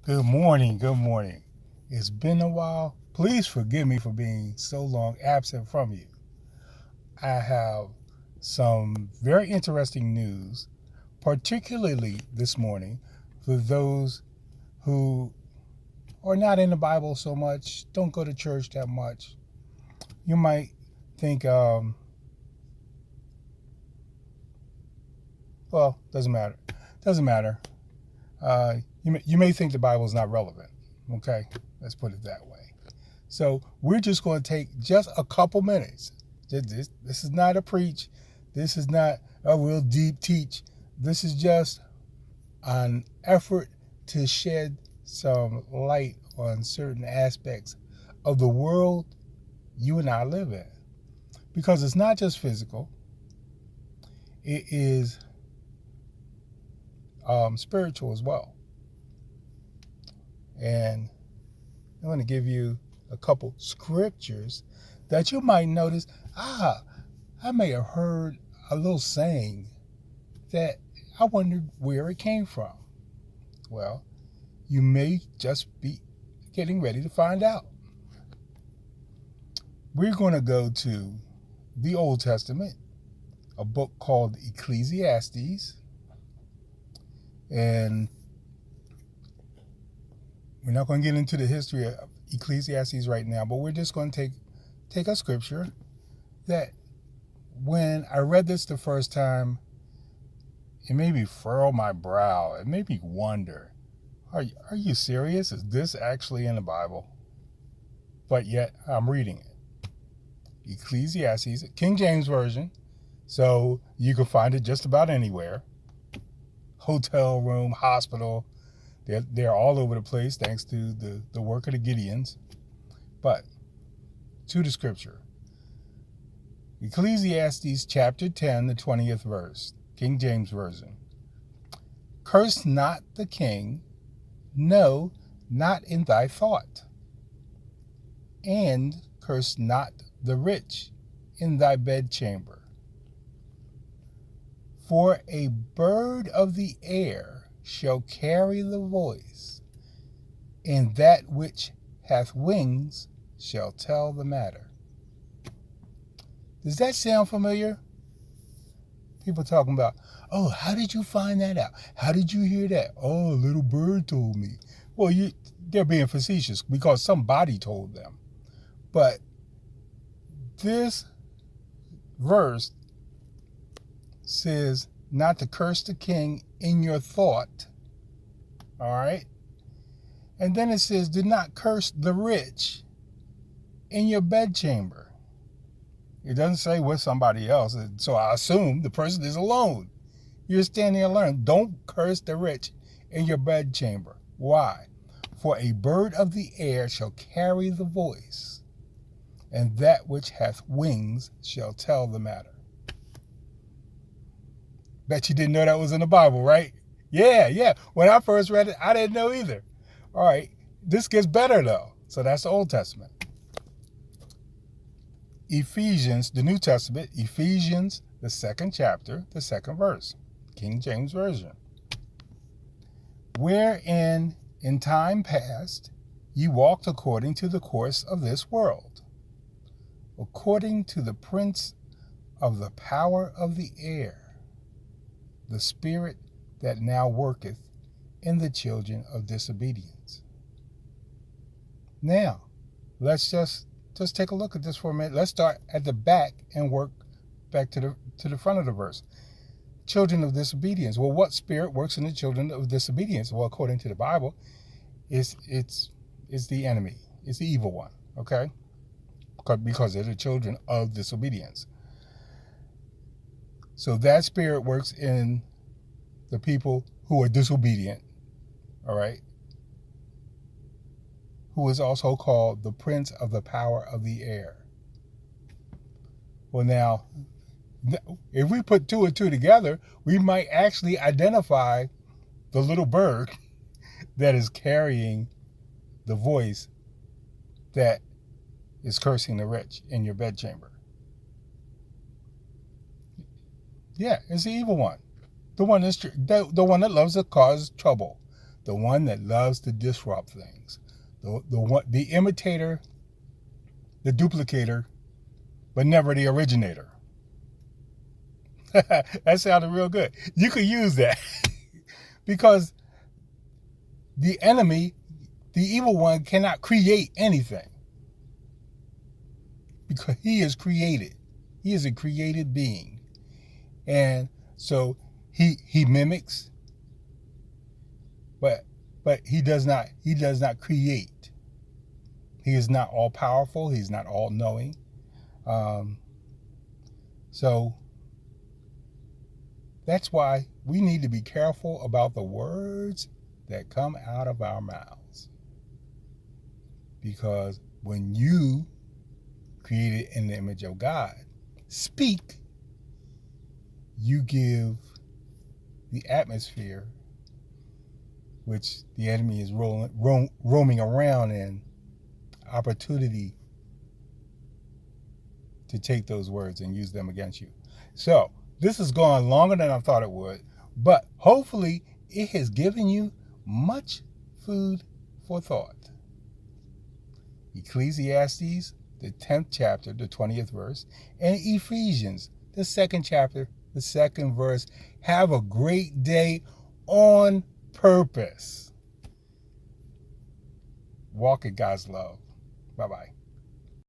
Good morning. Good morning. It's been a while. Please forgive me for being so long absent from you. I have some very interesting news, particularly this morning for those who are not in the Bible so much, don't go to church that much. You might think, well, doesn't matter. Doesn't matter. You may think the Bible is not relevant. Okay, let's put it that way. So we're just going to take just a couple minutes. This is not a preach. This is not a real deep teach. This is just an effort to shed some light on certain aspects of the world you and I live in. Because it's not just physical, it is spiritual as well. And I'm going to give you a couple scriptures that you might notice. I may have heard a little saying that I wondered where it came from. Well, you may just be getting ready to find out. We're going to go to the Old Testament, a book called Ecclesiastes, and we're not going to get into the history of Ecclesiastes right now, but we're just going to take a scripture that when I read this the first time, it made me furrow my brow. It made me wonder, are you serious? Is this actually in the Bible? But yet, I'm reading it. Ecclesiastes, King James Version, so you can find it just about anywhere. Hotel room, hospital, they're all over the place thanks to the work of the Gideons. But to the scripture. Ecclesiastes chapter 10, the 20th verse, King James Version. Curse not the king, no, not in thy thought. And curse not the rich in thy bedchamber. For a bird of the air shall carry the voice, and that which hath wings shall tell the matter. Does that sound familiar? People talking about, oh, how did you find that out? How did you hear that? Oh, a little bird told me. Well, they're being facetious because somebody told them. But this verse says not to curse the king in your thought. All right? And then it says, do not curse the rich in your bedchamber. It doesn't say with somebody else. So I assume the person is alone. You're standing alone. Don't curse the rich in your bedchamber. Why? For a bird of the air shall carry the voice, and that which hath wings shall tell the matter. Bet you didn't know that was in the Bible, right? Yeah. When I first read it, I didn't know either. All right, this gets better though. So that's the Old Testament. Ephesians, the New Testament, Ephesians, the second chapter, the second verse, King James Version. Wherein in time past ye walked according to the course of this world, according to the prince of the power of the air, the spirit that now worketh in the children of disobedience. Now, let's just take a look at this for a minute. Let's start at the back and work back to the front of the verse. Children of disobedience. Well, what spirit works in the children of disobedience? Well, according to the Bible, it's the enemy. It's the evil one. Okay, because they're the children of disobedience. So that spirit works in the people who are disobedient. All right, who is also called the prince of the power of the air. Well, now, if we put two and two together, we might actually identify the little bird that is carrying the voice that is cursing the rich in your bedchamber. Yeah, it's the evil one. The one that loves to cause trouble. the one that loves to disrupt things, the imitator, the duplicator, but never the originator. That sounded real good. You could use that because the enemy, the evil one, cannot create anything because he is created. He is a created being. And so he mimics, but he does not create. He is not all powerful. He's not all knowing. So that's why we need to be careful about the words that come out of our mouths. Because when you, created in the image of God, speak, you give the atmosphere, which the enemy is roaming around in, opportunity to take those words and use them against you. So this has gone longer than I thought it would, but hopefully it has given you much food for thought. Ecclesiastes, the 10th chapter, the 20th verse, and Ephesians, the 2nd chapter, the 2nd verse. Have a great day on purpose. Walk in God's love. Bye-bye.